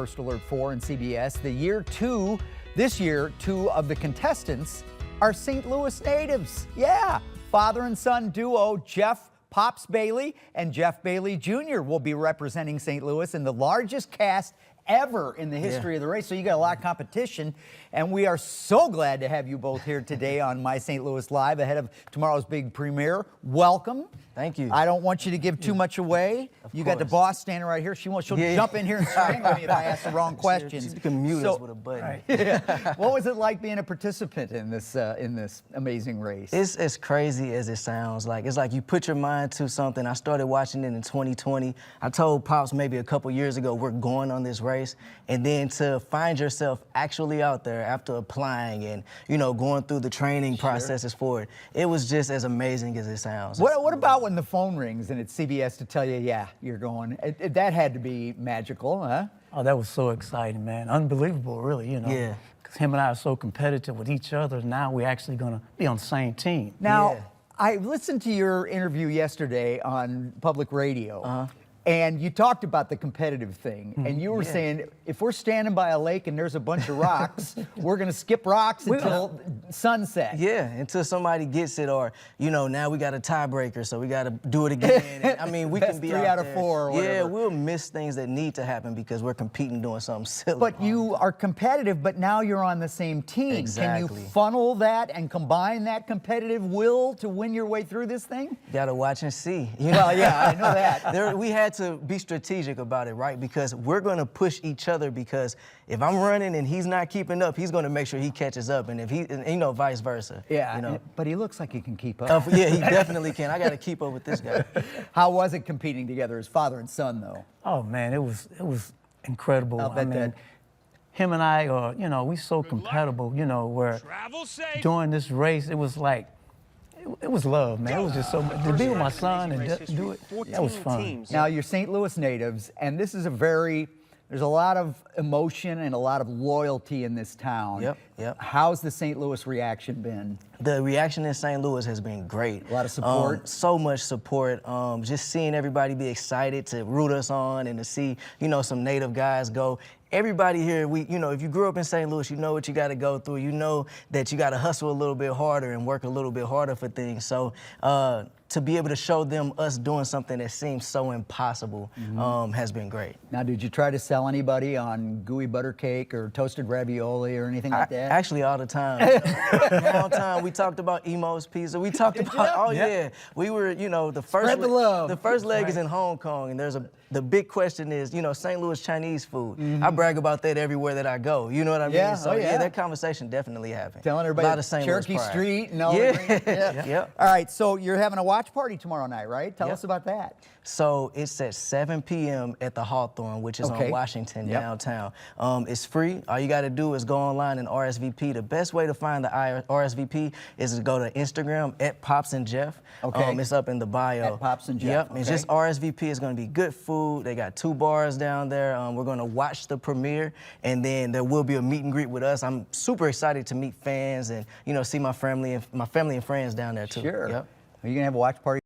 First Alert 4 and CBS. This year, two of the contestants are St. Louis natives. Yeah, father and son duo Jeff Pops Bailey and Jeff Bailey Jr. will be representing St. Louis in the largest cast ever in the history of the race. So you got a lot of competition, and we are so glad to have you both here today on My St. Louis Live ahead of tomorrow's big premiere. Welcome. Thank you. I don't want you to give too much away. You got the boss standing right here. She'll jump in here and strangle me if I ask the wrong questions. She can mute us with a button. What was it like being a participant in this amazing race? It's as crazy as it sounds. It's like you put your mind to something. I started watching it in 2020. I told Pops maybe a couple years ago we're going on this race, and then to find yourself actually out there after applying and going through the training processes for it, it was just as amazing as it sounds. What about when the phone rings and it's CBS to tell you, yeah, you're going? That had to be magical, huh? Oh, that was so exciting, man. Unbelievable, really, Yeah. Because him and I are so competitive with each other. Now we're actually going to be on the same team. Now, Yeah. I listened to your interview yesterday on public radio. And you talked about the competitive thing, and you were saying, if we're standing by a lake and there's a bunch of rocks, we're going to skip rocks until sunset. Yeah, until somebody gets it, or, now we got a tiebreaker, so we got to do it again. And, I mean, we can be 3 out out of there. 4 or whatever. Yeah, we'll miss things that need to happen because we're competing doing something silly. But you are competitive, but now you're on the same team. Exactly. Can you funnel that and combine that competitive will to win your way through this thing? Got to watch and see. Well, yeah, I know that. We had to be strategic about it, right? Because we're going to push each other, because if I'm running and he's not keeping up, he's going to make sure he catches up, and if he, vice versa. Yeah, but he looks like he can keep up. Yeah, he definitely can. I got to keep up with this guy. How was it competing together as father and son, though? Oh, man, it was incredible. I'll bet that. Him and I are, we so compatible, where during this race, it was like, it was love, man. It was just so much. To be with my son and do it, that was fun. Now, you're St. Louis natives, and this is there's a lot of emotion and a lot of loyalty in this town. Yep. How's the St. Louis reaction been? The reaction in St. Louis has been great. A lot of support? So much support. Just seeing everybody be excited to root us on and to see, some native guys go. Everybody here, if you grew up in St. Louis, you know what you got to go through. You know that you got to hustle a little bit harder and work a little bit harder for things. So to be able to show them us doing something that seems so impossible has been great. Now, did you try to sell anybody on gooey butter cake or toasted ravioli or anything like that? Actually, all the time. Downtown, we talked about Emo's Pizza. We talked about, we were, the first. Spread the love. The first leg is in Hong Kong, and the big question is, St. Louis Chinese food. I brag about that everywhere that I go. You know what I mean? Yeah, So that conversation definitely happened. Telling everybody a lot of St. Louis Cherokee pride. Street and all that. Yep. All right, so you're having a watch party tomorrow night, right? Tell us about that. So it's at 7 p.m. at the Hawthorne, which is on Washington, downtown. It's free. All you got to do is go online and RSVP. The best way to find the RSVP is to go to Instagram at Pops and Jeff. It's up in the bio. At Pops and Jeff. Yep. It's just RSVP. It's going to be good food. They got 2 bars down there. We're going to watch the premiere, and then there will be a meet and greet with us. I'm super excited to meet fans and see my family and friends down there too. Sure. Yep. Are you gonna have a watch party?